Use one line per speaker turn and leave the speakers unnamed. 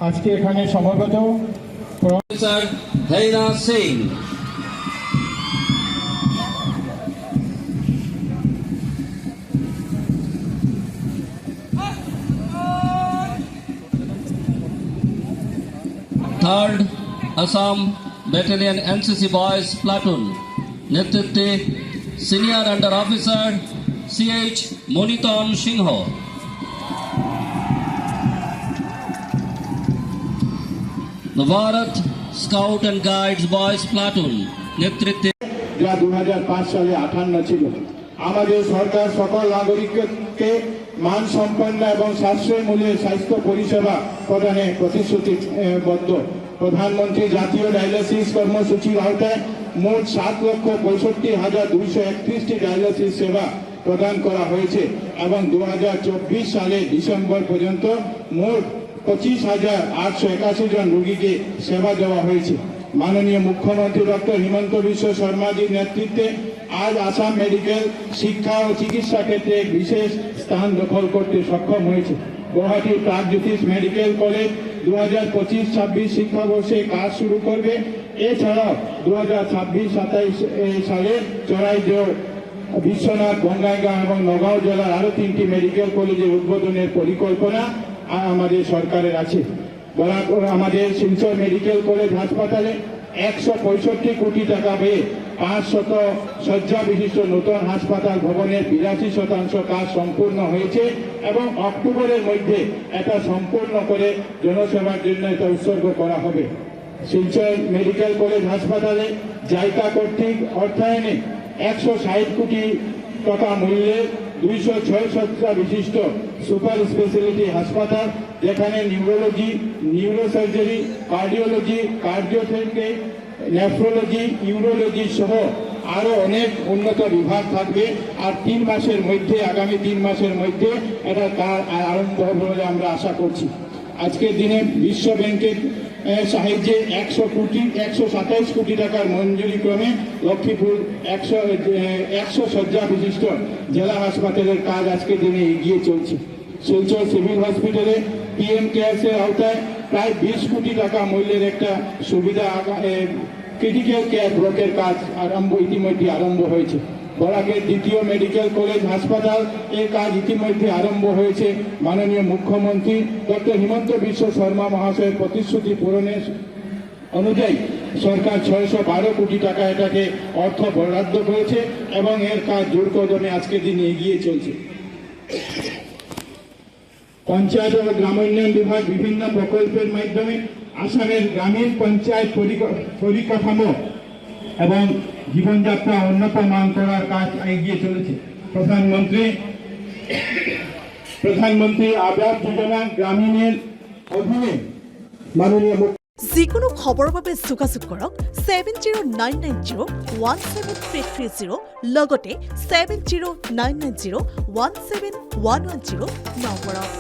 আজকে এখানে সমবেত
professor Hera Singh, third Assam battalion NCC boys platoon নেতৃত্বে senior under officer CH Maniton Singha, The Bharat Scout and Guides Boys Platoon নেতৃত্বে
যা 2005 সালে 58 ছিল। আমাদের সরকার সকল নাগরিককে মানসম্পন্ন এবং সাশ্রয়ী মূল্যে স্বাস্থ্য পরিষেবা প্রদানে প্রতিশ্রুতিবদ্ধ। প্রধানমন্ত্রী জাতীয় ডায়ালিসিস কর্মসূচির আওতায় মোট 7,65,231টি ডায়ালিসিস সেবা প্রদান করা হয়েছে এবং 2024 সালে ডিসেম্বর পর্যন্ত মোট 25,881 জন রোগীকে সেবা দেওয়া হয়েছে। মাননীয় মুখ্যমন্ত্রী ডক্টর হিমন্ত বিশ্ব শর্মাজির নেতৃত্বে আজ আসাম মেডিকেল শিক্ষা ও চিকিৎসা ক্ষেত্রে এক বিশেষ স্থান দখল করতে সক্ষম হয়েছে। গুয়াহাটি প্রাগজ্যোতিষ মেডিকেল কলেজ 2025-26 শিক্ষাবর্ষে কাজ শুরু করবে। এছাড়াও 2026-27 সালে চড়াইদেও, বিশ্বনাথ, বঙ্গাইগাঁও এবং নগাঁও জেলার আরো 3টি মেডিকেল কলেজের উদ্বোধনের পরিকল্পনা আমাদের সরকারের আছে। আমাদের শিলচর মেডিকেল কলেজ হাসপাতালে 165 কোটি টাকা ব্যয়ে 500 শয্যা বিশিষ্ট নতুন হাসপাতাল ভবনের 82% কাজ সম্পূর্ণ হয়েছে এবং অক্টোবরের মধ্যে এটা সম্পূর্ণ করে জনসেবার জন্য এটা উৎসর্গ করা হবে। শিলচর মেডিকেল কলেজ হাসপাতালে জাইকা কর্তৃক অর্থায়নে 160 কোটি টাকা মূল্যের 206 শয্যা বিশিষ্ট সুপার স্পেশালিটি হাসপাতাল, যেখানে neurology, neurosurgery, cardiology, cardiotherapy, nephrology, urology সহ আরো অনেক উন্নত বিভাগ থাকবে। আর 3 মাসের মধ্যে, আগামী 3 মাসের মধ্যে এটা কাজ আরম্ভ হবে বলে আমরা আশা করছি। আজকের দিনে বিশ্ব ব্যাংকের সাহায্যে 127 কোটি টাকার মঞ্জুরি ক্রমে লক্ষ্মীপুর 100 শয্যা বিশিষ্ট জেলা হাসপাতালের কাজ আজকের দিনে এগিয়ে চলছে। শিলচর সিভিল হসপিটালে পিএম কেয়ার্সের আওতায় প্রায় 20 কোটি টাকা মূল্যের একটা সুবিধা ক্রিটিক্যাল কেয়ার ব্লকের কাজ ইতিমধ্যে আরম্ভ হয়েছে। বরাকের 2য় মেডিকেল কলেজ হাসপাতাল এর কাজ ইতিমধ্যে আরম্ভ হয়েছে। মাননীয় মুখ্যমন্ত্রী ডক্টর হিমন্ত বিশ্ব শর্মা মহাশয়ের প্রতিশ্রুতি পূরণের অনুযায়ী সরকার 612 কোটি টাকা এটাকে অর্থ বরাদ্দ করেছে এবং এর কাজ জোরকদমে আজকের দিনে এগিয়ে চলছে। পঞ্চায়েত ও গ্রামোন্নয়ন বিভাগ বিভিন্ন প্রকল্পের মাধ্যমে আসামের গ্রামীণ পঞ্চায়েত পরিকাঠামো এবং জীবনযাত্রা উন্নত মান করার কাজ এগিয়ে চলেছে। প্রধানমন্ত্রী আবাস যোজনা গ্রামীণের অধীনে মাননীয়
যিকোনো খবৰৰ বাবে যোগাযোগ কৰক 7099017330 লগতে 7099017110 নম্বৰত।